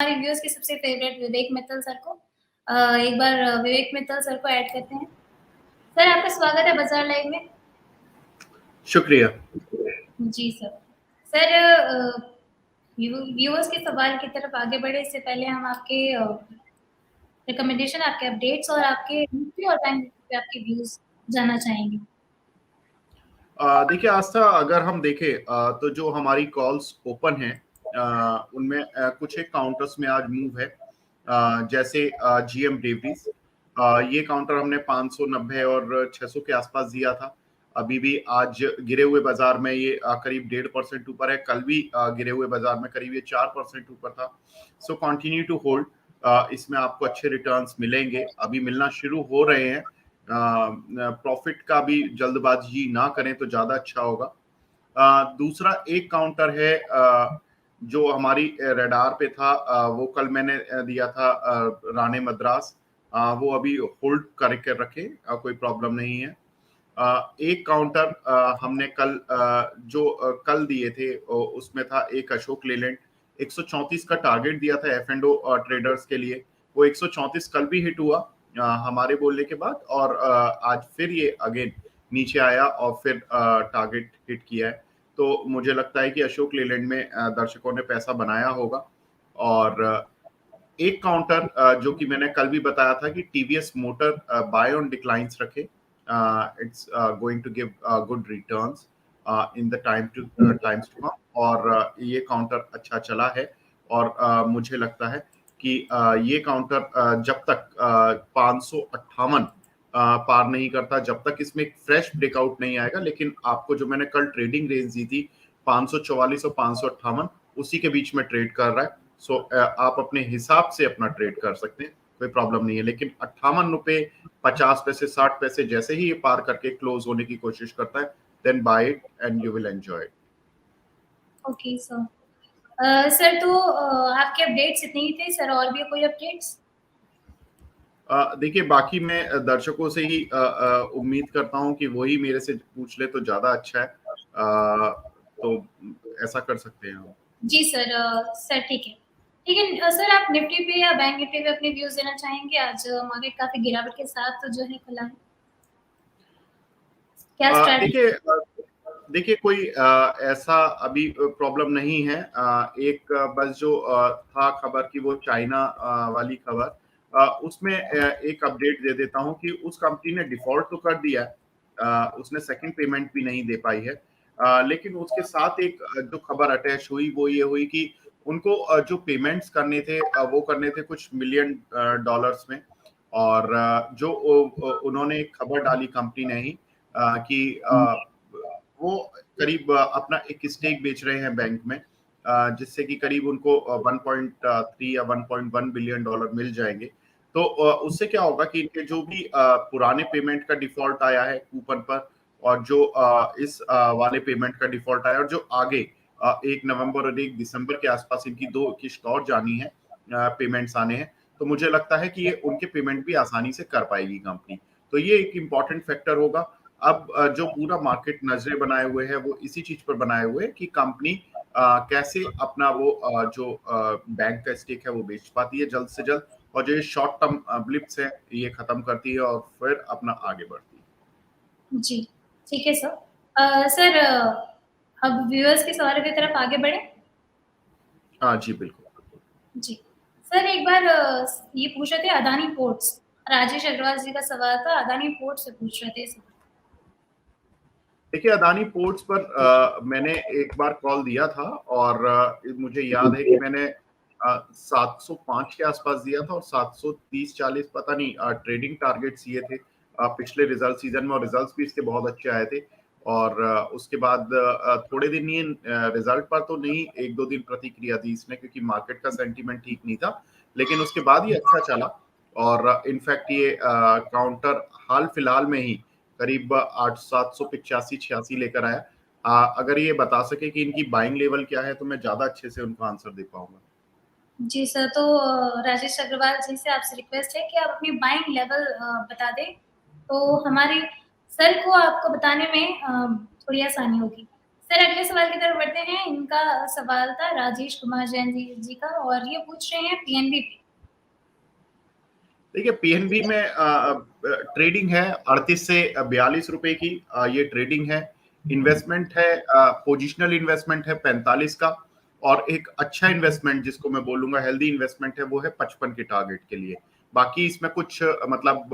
हमारे व्यूअर्स के सबसे फेवरेट विवेक मित्तल सर को एक बार विवेक मित्तल सर को ऐड करते हैं। सर आपका स्वागत है बाजार लाइव में। शुक्रिया। जी सर। सर व्यूअर्स के सवाल की तरफ आगे बढ़े इससे पहले हम आपके रिकमेंडेशन, आपके अपडेट्स और आपके निफ्टी और बैंक निफ्टी पे आपके व्यूज जानना चाहेंगे। देखिए आस्था, अगर हम देखें तो जो हमारी कॉल्स ओपन हैं उनमें कुछ एक काउंटर्स में आज मूव है। जैसे जीएम ब्रेवरीज, ये काउंटर हमने 590 और 600 के आसपास दिया था। अभी भी आज गिरे हुए बाजार में ये करीब 1.5% ऊपर है। कल भी गिरे हुए बाजार में करीब ये 4% ऊपर था। सो कंटिन्यू टू होल्ड, इसमें आपको अच्छे रिटर्न्स मिलेंगे, अभी मिलना शुरू हो रहे हैं। प्रॉफिट का भी जल्दबाजी ना करें तो ज्यादा अच्छा होगा। दूसरा एक काउंटर है जो हमारी रडार पे था, वो कल मैंने दिया था, राणे मद्रास। वो अभी होल्ड करके रखे, कोई प्रॉब्लम नहीं है। एक काउंटर हमने कल कल दिए थे, उसमें था एक अशोक लेलैंड। 134 का टारगेट दिया था एफ एंड ओ ट्रेडर्स के लिए। वो 134 कल भी हिट हुआ हमारे बोलने के बाद, और आज फिर ये अगेन नीचे आया और फिर टारगेट हिट किया है। तो मुझे लगता है कि अशोक लेलैंड में दर्शकों ने पैसा बनाया होगा। और एक काउंटर जो कि मैंने कल भी बताया था कि TVS motor buy on declines रखे, it's going to give good returns in the times to come. और ये काउंटर अच्छा चला है, और मुझे लगता है कि ये काउंटर जब तक 558 पार नहीं करता, जब तक इसमें एक फ्रेश ब्रेकआउट नहीं आएगा। लेकिन आपको जो मैंने कल ट्रेडिंग रेंज दी थी 544 और 558, उसी के बीच में ट्रेड कर रहा है। सो आप अपने हिसाब से अपना ट्रेड कर सकते हैं, कोई प्रॉब्लम नहीं है। लेकिन 58 रुपए 50 पैसे 60 पैसे जैसे ही ये पार करके क्लोज होने की कोशिश करता है, then buy it and you will enjoy it. Okay sir. Sir तो आपके अपडेट्स इतने ही थे सर, और भी कोई अपडेट्स? देखिए, बाकी मैं दर्शकों से ही उम्मीद करता हूं कि वही मेरे से पूछ ले तो ज्यादा अच्छा है। तो ऐसा कर सकते हैं हम। जी सर। सर ठीक है, ठीक है। सर आप निफ्टी पे या बैंक निफ्टी पे अपने व्यूज देना चाहेंगे? आज मार्केट काफी गिरावट के साथ जो है खुला है, क्या स्ट्रैटेजी? देखिए कोई ऐसा अभी प्रॉब्लम नहीं है। एक बस जो था खबर की, वो चाइना वाली खबर, उसमें एक अपडेट दे देता हूं कि उस कंपनी ने डिफॉल्ट तो कर दिया है, उसने सेकंड पेमेंट भी नहीं दे पाई है। लेकिन उसके साथ एक जो खबर अटैच हुई वो ये हुई कि उनको जो पेमेंट्स करने थे, वो करने थे कुछ मिलियन डॉलर्स में। और जो उन्होंने एक खबर डाली कंपनी ने ही, कि वो करीब अपना एक स्टेक बेच रहे हैं बैंक में, जिससे कि करीब उनको 1.3 या 1.1 बिलियन डॉलर मिल जाएंगे। तो उससे क्या होगा कि इनके जो भी पुराने पेमेंट का डिफॉल्ट आया है कूपन पर, और जो इस वाले पेमेंट का डिफॉल्ट आया, और जो आगे 1 नवंबर और 1 दिसंबर के आसपास इनकी 2 किस्त और जानी है, पेमेंट्स आने हैं, तो मुझे लगता है कि ये उनके पेमेंट भी आसानी से कर पाएगी कंपनी। तो ये एक इम्पॉर्टेंट फैक्टर होगा। अब जो पूरा मार्केट नजरें बनाए हुए है वो इसी चीज पर बनाए हुए है कि कंपनी कैसे अपना वो जो बैंक का स्टेक है वो बेच पाती है जल्द से जल्द, और जो ये शॉर्ट टर्म ब्लिप्स है ये खत्म करती है और फिर अपना आगे बढ़ती है। जी ठीक है सर। सर अब व्यूअर्स के सवाल की तरफ आगे बढ़े। हाँ जी, बिल्कुल। जी सर, एक बार ये पूछ रहे थे अदानी पोर्ट्स, राजेश अग्रवाल जी का सवाल था, अदानी पोर्ट्स से पूछ रहे थे सर। देखिए, अदानी पोर्ट्स पर मैंने एक बार कॉल दिया था, और मुझे याद है कि मैंने 705 के आसपास दिया था, और 730-40 पता नहीं ट्रेडिंग टारगेट्स ये थे पिछले रिजल्ट सीजन में, और रिजल्ट्स भी इसके बहुत अच्छे आए थे। और उसके बाद थोड़े दिन ही रिजल्ट पर तो नहीं, 1-2 दिन प्रतिक्रिया दी इसने, क्योंकि मार्केट का सेंटीमेंट ठीक नहीं था। लेकिन उसके बाद ये अच्छा चला, और इनफैक्ट ये काउंटर हाल फिलहाल में ही करीब 8 785 लेकर आया। अगर ये बता सके कि इनकी बाइंग लेवल क्या है, तो मैं ज्यादा अच्छे से उनको आंसर दे पाऊंगा। जी सर, तो राजेश अग्रवाल जी से आपसे रिक्वेस्ट है कि आप अपनी बाइंग लेवल बता दें, तो हमारे सर को आपको बताने में थोड़ी आसानी होगी। सर अगले सवाल की तरफ बढ़ते हैं। इनका सवाल था राजेश कुमार जैन जी का, और ये पूछ रहे हैं पीएनबी पे। देखिए पीएनबी में ट्रेडिंग है 38 से 42 रुपए की, ये ट्रेडिंग है। इन्वेस्टमेंट है, पोजिशनल इन्वेस्टमेंट है 45 का, और एक अच्छा इन्वेस्टमेंट जिसको मैं बोलूंगा हेल्दी इन्वेस्टमेंट है वो है 55 के टारगेट के लिए। बाकी इसमें कुछ मतलब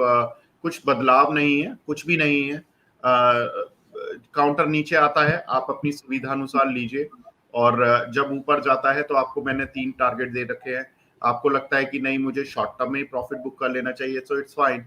कुछ बदलाव नहीं है, कुछ भी नहीं है। काउंटर नीचे आता है, आप अपनी सुविधा अनुसार लीजिए, और जब ऊपर जाता है तो आपको मैंने 3 टारगेट दे रखे हैं। आपको लगता है कि नहीं मुझे शॉर्ट टर्म में ही प्रॉफिट बुक कर लेना चाहिए, सो इट्स फाइन।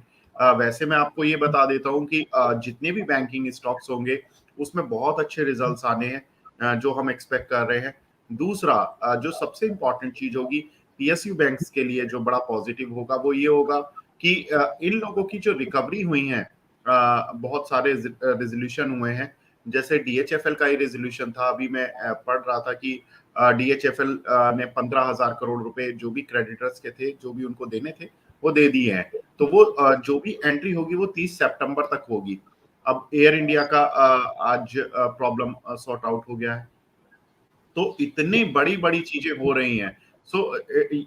वैसे मैं आपको ये बता देता हूँ कि जितने भी बैंकिंग स्टॉक्स होंगे उसमें बहुत अच्छे रिजल्ट्स आने हैं, जो हम एक्सपेक्ट कर रहे हैं। दूसरा जो सबसे इंपॉर्टेंट चीज होगी पीएसयू बैंक्स के लिए, जो बड़ा पॉजिटिव होगा वो ये होगा कि इन लोगों की जो रिकवरी हुई है, बहुत सारे रेजोल्यूशन हुए हैं। जैसे डीएचएफएल का ही रेजोल्यूशन था, अभी मैं पढ़ रहा था कि डीएचएफएल ने 15,000 करोड़ रुपए जो भी क्रेडिटर्स के थे, जो भी उनको देने थे, वो दे दिए हैं। तो वो जो भी एंट्री होगी वो 30 सितंबर तक होगी। अब एयर इंडिया का आज प्रॉब्लम सॉर्ट आउट हो गया है। तो इतनी बड़ी बड़ी चीजें हो रही हैं, सो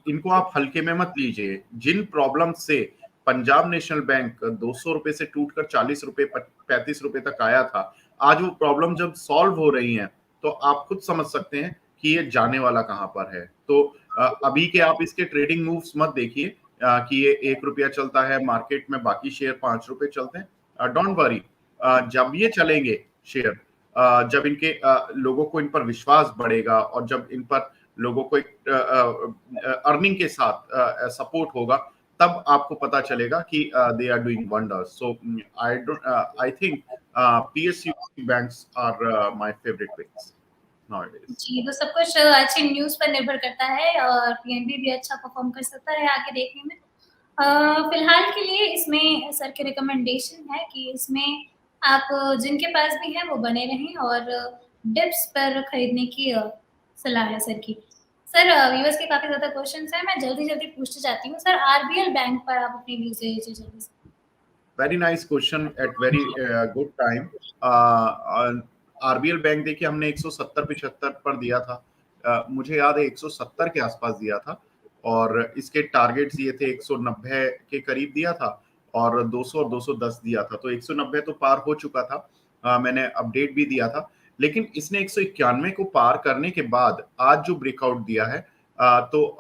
इनको आप हल्के में मत लीजिए। जिन प्रॉब्लम से पंजाब नेशनल बैंक 200 रुपए से टूटकर 40 रुपए 35 रुपए तक आया था, आज वो प्रॉब्लम जब सॉल्व हो रही हैं तो आप खुद समझ सकते हैं कि ये जाने वाला कहां पर है। तो अभी के आप इसके ट्रेडिंग मूव्स मत देखिए कि ये 1 रुपया चलता है मार्केट में, बाकी शेयर 5 रुपए चलते हैं। डोंट वरी, जब ये चलेंगे शेयर, जब इनके लोगों को इन पर विश्वास बढ़ेगा, और जब इन पर लोगों को एक अर्निंग के साथ सपोर्ट होगा, तब आपको पता चलेगा कि they are doing wonders. So I think PSU banks are my favourite picks nowadays. जी, तो सब कुछ अच्छी न्यूज़ पर निर्भर करता है, और पीएनबी भी अच्छा परफ़ॉर्म कर सकता है आगे देखने में। फिलहाल के लिए इसमें सर की रिकमेंडेशन है कि इसमें आप जिनके पास भी हैं वो बने रहें, और डिप्स पर खरीदने की सलाह है सर की। सर व्यूअर्स के काफ़ी ज़्यादा क्वेश्चन्स हैं, मैं जल्दी-जल्दी पूछते जाती हूँ। सर आरबीएल बैंक पर आप अपनी व्यूज़ दे दीजिए जल्दी से। Very nice question at very good time. RBL bank देखिए हमने 170-75 पर दिया था, मुझे याद है 170 के आसपास दिया था, और इसके टारगेट्स ये थे 190 के करीब दिया था, और 200 और 210 दिया था। तो 190 तो पार हो चुका था, मैंने अपडेट भी दिया था। लेकिन इसने 191 को पार करने के बाद आज जो ब्रेकआउट दिया है, तो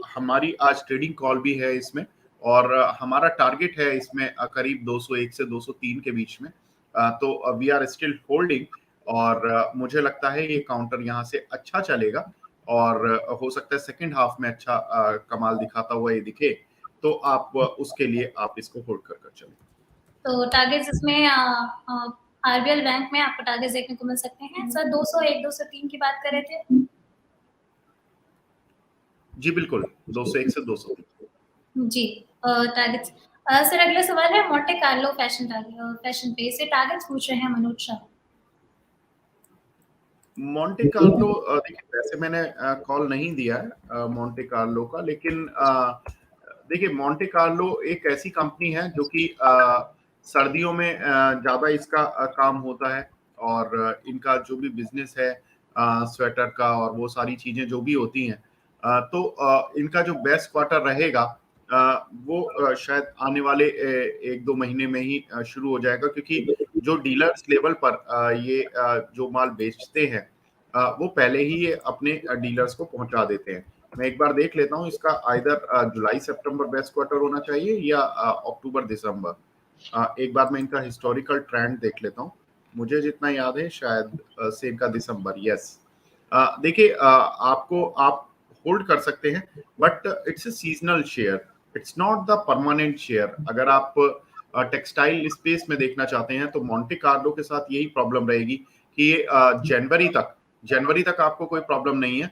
हमारी आज ट्रेडिंग कॉल भी है इसमें, और हमारा टारगेट है इसमें करीब 201 से 203 के बीच में। तो वी आर स्टिल होल्डिंग, और मुझे लगता है ये काउंटर यहाँ से अच्छा चलेगा, और हो सकता है सेकंड हाफ में अच्छा कमाल दिखाता हुआ ये दिखे, तो आप उसके लिए आप इसको होल्ड कर कर चलें। तो टारगेट्स इसमें आरबीएल बैंक में आपको टारगेट्स देखने को मिल सकते हैं। सर 201, 203 की बात कर रहे थे। जी बिल्कुल, 201 से 203। जी, टारगेट्स। सर अगला सवाल है मोंटे कार्लो फैशन पे से टारगेट्स पूछ रहे हैं मनोज शाह। मोंटे कार्लो, देखिए वैसे मैंने कॉल नहीं दिया है मोंटे कार्लो का, लेकिन देखिए मोंटे कार्लो एक ऐसी कंपनी है जो कि सर्दियों में ज्यादा इसका काम होता है, और इनका जो भी बिजनेस है स्वेटर का और वो सारी चीजें जो भी होती हैं, तो इनका जो बेस्ट क्वार्टर रहेगा वो शायद आने वाले 1-2 महीने में ही शुरू हो जाएगा, क्योंकि जो डीलर्स लेवल पर ये जो माल बेचते हैं, वो पहले ही ये अपने डीलर्स को पहुंचा देते हैं। मैं एक बार देख लेता हूँ इसका आइदर जुलाई सितंबर बेस्ट क्वार्टर होना चाहिए या अक्टूबर दिसंबर। एक बार मैं इनका हिस्टोरिकल ट्रेंड देख लेता हूँ, मुझे जितना याद है शायद से इनका दिसंबर, यस। देखिए आपको आप होल्ड कर सकते हैं, but it's a seasonal share, it's not the permanent share. अगर आप टेक्सटाइल स्पेस में देखना चाहते हैं तो मोंटे कार्लो के साथ यही प्रॉब्लम रहेगी कि ये जनवरी तक आपको कोई प्रॉब्लम नहीं है।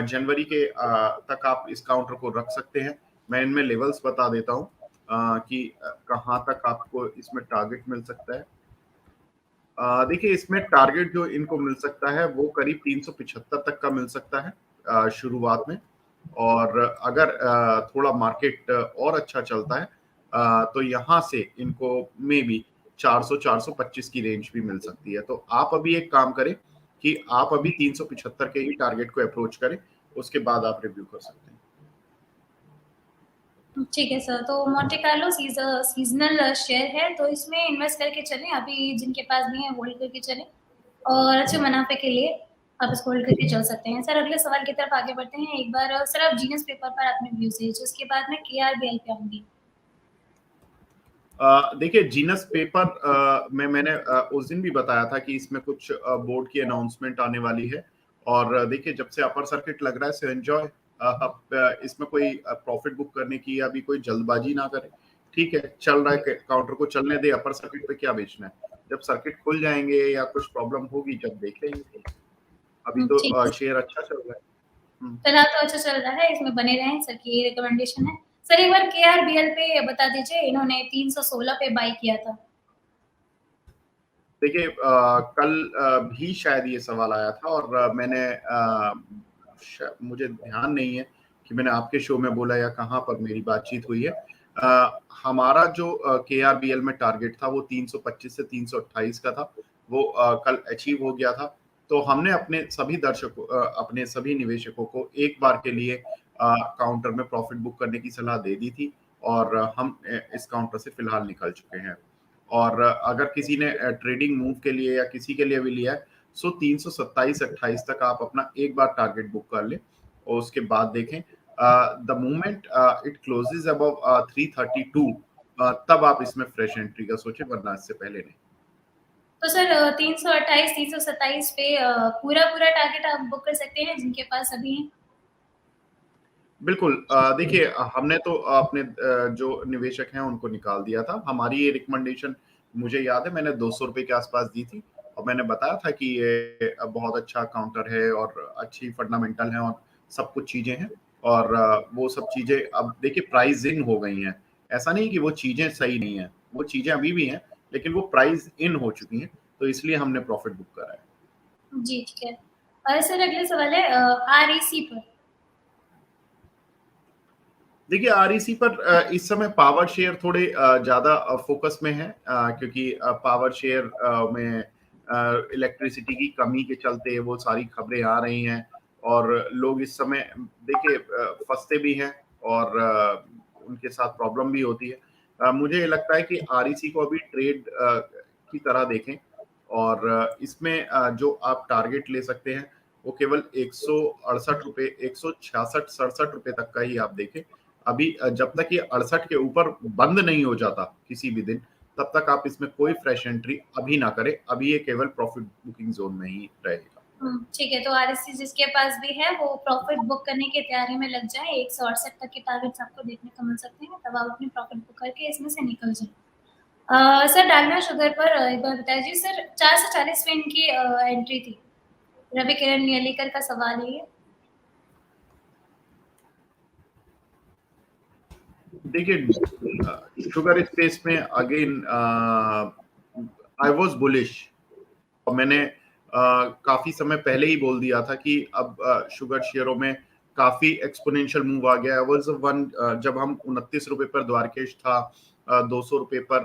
जनवरी के तक आप इस काउंटर को रख सकते हैं। मैं इनमें लेवल्स बता देता हूँ कि कहाँ तक आपको इसमें टारगेट मिल सकता है। देखिए इसमें टारगेट जो इनको मिल सकता है वो करीब 375 तक का मिल सकता है शुरुआत में, और अगर थोड़ा मार्केट और अच्छा चलता है तो यहाँ से इनको मे बी 400-425 की रेंज भी मिल सकती है। तो आप अभी एक काम करें कि आप अभी 375 के ही टारगेट को अप्रोच करें, उसके बाद आप रिव्यू कर सकते हैं। ठीक है सर, तो मोंटे कार्लो सीजनल शेयर है, तो इसमें इन्वेस्ट करके चलें, अभी जिनके पास भी है होल्ड करके चलें और अच्छे मुनाफे के लिए आप इसको होल्ड करके चल सकते हैं। सर अगले सवाल की तरफ आगे बढ़ते हैं। एक बार सर आप जीनियस पेपर पर अपने व्यूज दीजिए, उसके बाद मैं केआरबीएल पे आऊंगी। देखिए जीनस पेपर मैंने उस दिन भी बताया था कि इसमें कुछ बोर्ड की अनाउंसमेंट आने वाली है, और देखिए जब से अपर सर्किट लग रहा है सो एंजॉय। अब इसमें कोई प्रॉफिट बुक करने की अभी कोई जल्दबाजी ना करें, ठीक है, चल रहा है काउंटर को चलने दे, अपर सर्किट पे क्या बेचना है, जब सर्किट खुल जाएंगे या कुछ प्रॉब्लम होगी जब देख लेंगे। अभी ठीक तो है, शेयर अच्छा चल रहा है। फिलहाल तो अच्छा चल रहा है, इसमें बने रहें, सर की ये रिकमेंडेशन है। सर एक बार केआरबीएल पे बता दीजिए, इन्होंने 316 पे बाई किया था। देखिए कल भी शायद ये सवाल आया था, और मैंने मुझे ध्यान नहीं है कि मैंने आपके शो में बोला या कहाँ पर मेरी बातचीत हुई है। हमारा जो केआरबीएल में टारगेट था वो 325 से 328 का था, वो कल अचीव हो गया था। तो हमने अपने सभी निवेशकों को एक बार के लिए काउंटर में प्रॉफिट बुक करने की सलाह दे दी थी, और हम इस काउंटर से फिलहाल निकल चुके हैं। और अगर किसी ने ट्रेडिंग मूव के लिए या किसी के लिए भी लिया है, सो 327-28 तक आप अपना एक बार टारगेट बुक कर लें, और उसके बाद देखें the moment it closes above 332, तब आप इसमें फ्रेश एंट्री का सोचें, वरना इससे पहले नहीं। तो सर 328 327 पे पूरा पूरा टारगेट आप बुक कर सकते हैं जिनके पास अभी है। बिल्कुल, देखिए हमने तो अपने जो निवेशक हैं उनको निकाल दिया था। हमारी ये रिकमेंडेशन मुझे याद है मैंने 200 रुपए के आसपास दी थी, और मैंने बताया था कि ये बहुत अच्छा काउंटर है और अच्छी फंडामेंटल है और सब कुछ चीजें हैं, और वो सब चीजें अब देखिए प्राइस इन हो गई हैं। ऐसा नहीं कि वो चीजें सही नहीं है, वो चीजें अभी भी हैं, लेकिन वो प्राइस इन हो चुकी हैं, तो इसलिए हमने प्रॉफिट बुक करा है। जी ठीक है। और सर अगले सवाल है आरईसी पर। देखिए आरईसी पर इस समय पावर शेयर थोड़े ज्यादा फोकस में है, क्योंकि पावर शेयर में इलेक्ट्रिसिटी की कमी के चलते वो सारी खबरें आ रही हैं, और लोग इस समय देखिए फंसते भी हैं, और उनके साथ प्रॉब्लम भी होती है। मुझे लगता है कि आरईसी को अभी ट्रेड की तरह देखें, और इसमें जो आप टारगेट ले सकते हैं वो केवल 168 रुपए, 166-67 रुपए तक का ही आप देखें। अभी जब तक ये 68 के ऊपर बंद नहीं हो जाता किसी भी दिन, तब तक आप इसमें कोई फ्रेश एंट्री अभी ना करें। अभी ये केवल प्रॉफिट बुकिंग जोन में ही रहेगा। ठीक है, तो आरएससी जिसके पास भी है वो प्रॉफिट बुक करने की तैयारी में लग जाए। 168 तक के टारगेट्स आपको देखने को मिल सकते हैं, तब आप अपनी प्रॉफिट बुक करके इसमें से निकल जाए। सर डालमिया शुगर पर एक बार बताइए सर, 440 में इनकी एंट्री थी। रवि किरण नियलीकर का सवाल है ये। देखिए शुगर स्पेस में अगेन आई वाज बुलिश, और मैंने काफी समय पहले ही बोल दिया था कि अब शुगर शेयरों में काफी एक्सपोनेंशियल मूव आ गया है। जब हम 29 रुपए पर द्वारकेश था, 200 रुपए पर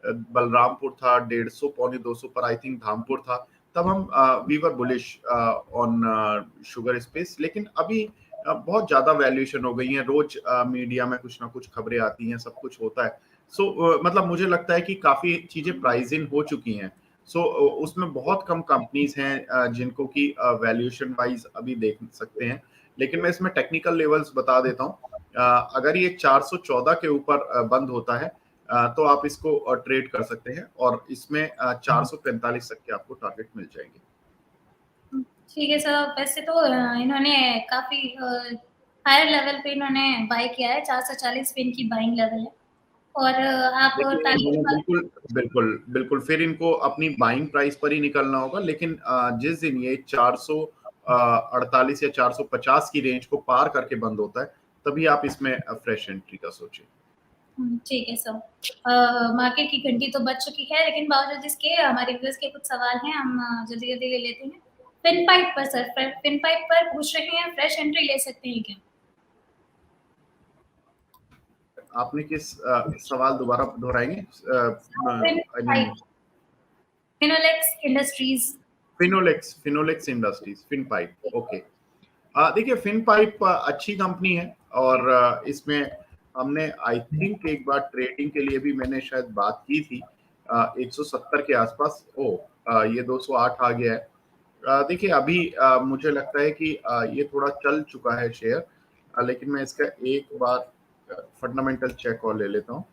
बलरामपुर था, 150 पौने 200 पर आई थिंक धामपुर था, तब हम we were bullish on sugar space. लेकिन अभी बहुत ज्यादा वैल्यूएशन हो गई है, रोज मीडिया में कुछ ना कुछ खबरें आती हैं, सब कुछ होता है। मतलब मुझे लगता है कि काफी चीजें प्राइस इन हो चुकी हैं। उसमें बहुत कम कंपनीज हैं जिनको की वैल्यूएशन वाइज अभी देख सकते हैं। लेकिन मैं इसमें टेक्निकल लेवल्स बता देता हूँ। अगर ये 414 के ऊपर बंद होता है, तो आप इसको ट्रेड कर सकते हैं, और इसमें 445 तक के आपको टारगेट मिल जाएंगे। ठीक है सर, वैसे तो इन्होंने काफी हायर लेवल पे इन्होंने बाय किया है। 440 पे इनकी बाइंग लेवल है, और आप देखिए इन्होंने टारगेट बिल्कुल बिल्कुल बिल्कुल फिर इनको अपनी बाइंग प्राइस पर ही निकलना होगा। लेकिन जिस दिन ये 448 या 450 की रेंज को पार करके बंद होता है, तभी आप इसमें फ्रेश एंट्री का सोचें। ठीक है सर। मार्केट की घंटी तो बज चुकी है, लेकिन बावजूद इसके हमारे व्यूअर्स के कुछ सवाल हैं, हम जल्दी जल्दी ले लेते हैं। फिनपाइप पर सर, फिनपाइप पर पूछ रहे हैं फ्रेश एंट्री ले सकते हैं क्या? आपने किस सवाल दोबारा दोहराएंगे? I mean Finpipe, Finolex Industries. Finolex Industries, Fin pipe. Okay. देखिए फिन पाइप अच्छी कंपनी है, और इसमें हमने आई थिंक एक बार ट्रेडिंग के लिए भी मैंने शायद बात की थी 170 के आसपास। ओ ये 208 आ गया है। देखिए अभी मुझे लगता है कि ये थोड़ा चल चुका है शेयर, लेकिन मैं इसका एक बार फंडामेंटल चेक और ले लेता हूँ।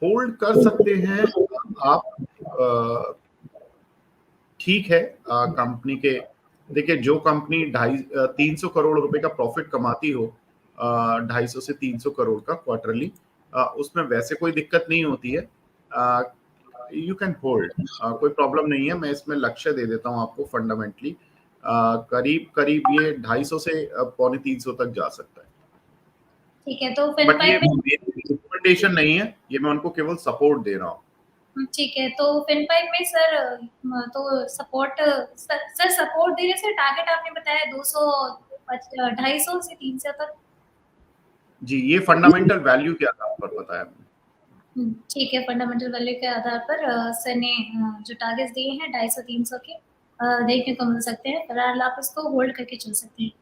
होल्ड कर सकते हैं आप, ठीक है। कंपनी के देखिए, जो कंपनी 300 करोड़ रुपए का प्रॉफिट कमाती हो, 250 से 300 करोड़ का क्वार्टरली, उसमें वैसे कोई दिक्कत नहीं होती है। यू कैन होल्ड, कोई प्रॉब्लम नहीं है। मैं इसमें लक्ष्य दे देता हूँ आपको फंडामेंटली, करीब करीब ये 250 से पौने 300 तक जा सकता है। ठीक है, तो फिन बट ये पाइप में रिकमेंडेशन नहीं है, ये मैं उनको केवल सपोर्ट दे रहा हूँ। ठीक है, तो फिन पाइप में सर तो सपोर्ट सर सपोर्ट दे रहे सर, टारगेट आपने बताया 200 250 से 300 तक। जी, ये फंडामेंटल वैल्यू के आधार पर बताया मैंने। ठीक है, फंडामेंटल वैल्यू के आधार पर सर ने जो टारगेट्स दिए हैं 250-300 के देखने को मिल सकते हैं। फिलहाल आप इसको होल्ड करके चल सकते हैं।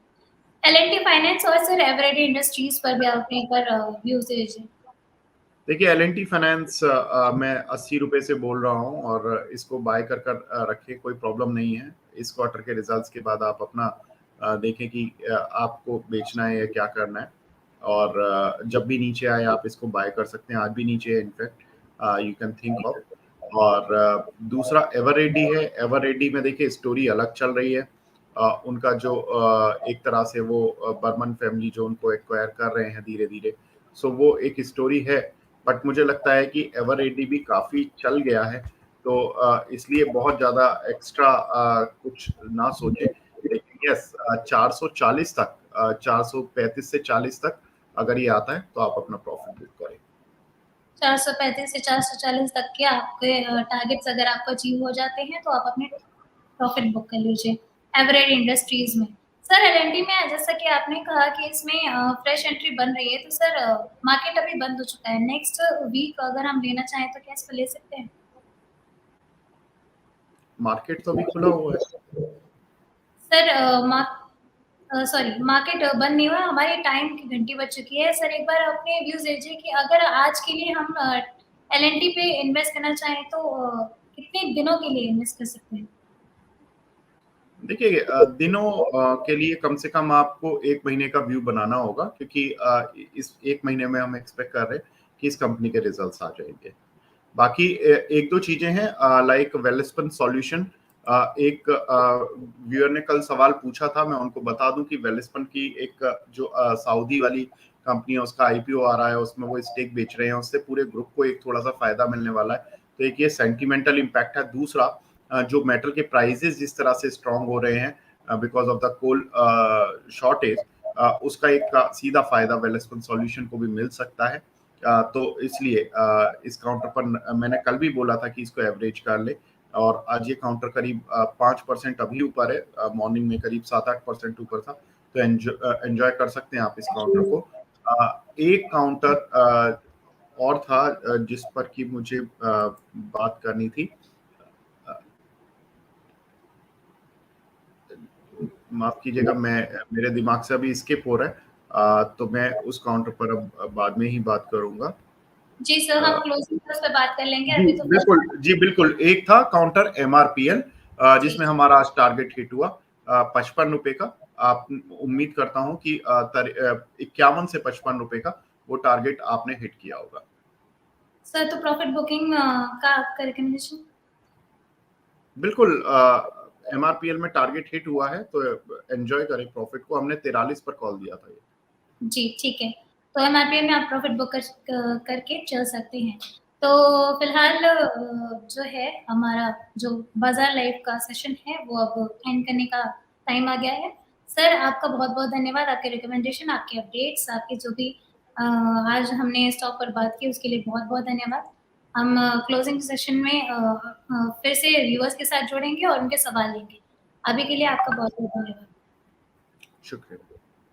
एल&टी फाइनेंस और सर एवरेडी इंडस्ट्रीज पर भी आपने एक बार व्यूज दे दीजिए। देखिए एल&टी फाइनेंस मैं 80 रुपए से बोल रहा हूँ, और इसको बाय कर कर रखिए, कोई प्रॉब्लम नहीं है। इस क्वार्टर के रिजल्ट्स के बाद आप अपना देखें कि आपको बेचना है या क्या करना है, और जब भी नीचे आए आप इसको बाय कर सकते हैं। आज भी नीचे है in fact, you can think of. और दूसरा एवरेडी है। एवरेडी में देखिए स्टोरी अलग चल रही है। उनका जो एक तरह से वो बर्मन फैमिली जो उनको एक्वायर कर रहे हैं धीरे धीरे, सो वो एक स्टोरी है। बट मुझे लगता है कि एवरेडी भी काफी चल गया है, तो इसलिए बहुत ज्यादा एक्स्ट्रा कुछ ना सोचे। लेकिन यस, 440 तक, 435 से 40 तक अगर ये आता है तो आप अपना प्रॉफिट बुक करें। 435 से 440 तक के आपके टारगेट्स अगर आपको अचीव हो जाते हैं तो आप अपने प्रॉफिट बुक कर लीजिए एवरेडी इंडस्ट्रीज में। सर एल&टी में जैसा कि आपने कहा कि इसमें फ्रेश एंट्री बन रही है, तो सर मार्केट अभी बंद हो चुका है। नेक्स्ट वीक अगर हम लेना चाहें तो क्या इसको ले सकते हैं? मार्केट तो अभी खुला हुआ है सर सॉरी, मार्केट बंद नहीं हुआ, हमारी टाइम की घंटी बज चुकी है। सर एक बार अपने व्यूज दीजिए कि अगर आज के लिए हम एल&टी पे इन्वेस्ट करना चाहें तो कितने दिनों के लिए इन्वेस्ट कर सकते हैं? देखिए दिनों के लिए कम से कम आपको 1 महीने का व्यू बनाना होगा, क्योंकि इस 1 महीने में हम एक्सपेक्ट कर रहे हैं कि इस कंपनी के रिजल्ट्स आ जाएंगे। बाकी एक दो चीजें हैं, लाइक वेलस्पन सॉल्यूशन। एक व्यूअर ने कल सवाल पूछा था, मैं उनको बता दूं कि वेलस्पन की एक जो सऊदी वाली कंपनी है उसका आईपीओ आ रहा है, उसमें वो स्टेक बेच रहे हैं, उससे पूरे ग्रुप को एक थोड़ा सा फायदा मिलने वाला है। तो एक ये सेंटिमेंटल इम्पैक्ट है। दूसरा, जो मेटल के प्राइसेस जिस तरह से स्ट्रांग हो रहे हैं because of the coal shortage, उसका एक सीधा फायदा वेलस्पन सॉल्यूशन को भी मिल सकता है। तो इसलिए इस काउंटर पर मैंने कल भी बोला था कि इसको एवरेज कर ले, और आज ये काउंटर करीब 5% अभी ऊपर है। मॉर्निंग में करीब 7-8% ऊपर था, तो एंजॉय कर सकते हैं आप इस काउंटर को। एक काउंटर और था जिस पर कि मुझे बात करनी थी, माफ कीजिएगा, मैं मेरे दिमाग से अभी स्किप हो रहा है, तो मैं उस काउंटर पर अब बाद में ही बात करूंगा। जी सर, हम क्लोजिंग पे बात कर लेंगे, जी अभी तो बिल्कुल, जी बिल्कुल। एक था काउंटर एमआरपीएल, जी। जिसमें हमारा आज टारगेट हिट हुआ 55 रुपए का। आप उम्मीद करता हूं कि 51 से 55 रुपए का वो टारगेट आपने हिट किया होगा। सर तो प्रॉफिट बुकिंग का आपका रिकमेंडेशन? बिल्कुल, एमआरपीएल में टारगेट हिट हुआ है तो एंजॉय करें प्रॉफिट को। हमने 43 पर कॉल दिया था ये। जी ठीक है, तो एमआरपीएल में आप प्रॉफिट बुक करके चल सकते हैं। तो फिलहाल जो है हमारा जो बाजार लाइव का सेशन है वो अब एंड करने का टाइम आ गया है। सर आपका बहुत बहुत धन्यवाद, आपके रिकमेंडेशन, आपके अपडेट्स, आपके जो भी आज हमने स्टॉक पर बात की उसके लिए बहुत बहुत धन्यवाद। हम क्लोजिंग सेशन में फिर से व्यूअर्स के साथ जुड़ेंगे और उनके सवाल लेंगे। अभी के लिए आपका बहुत बहुत धन्यवाद। शुक्रिया।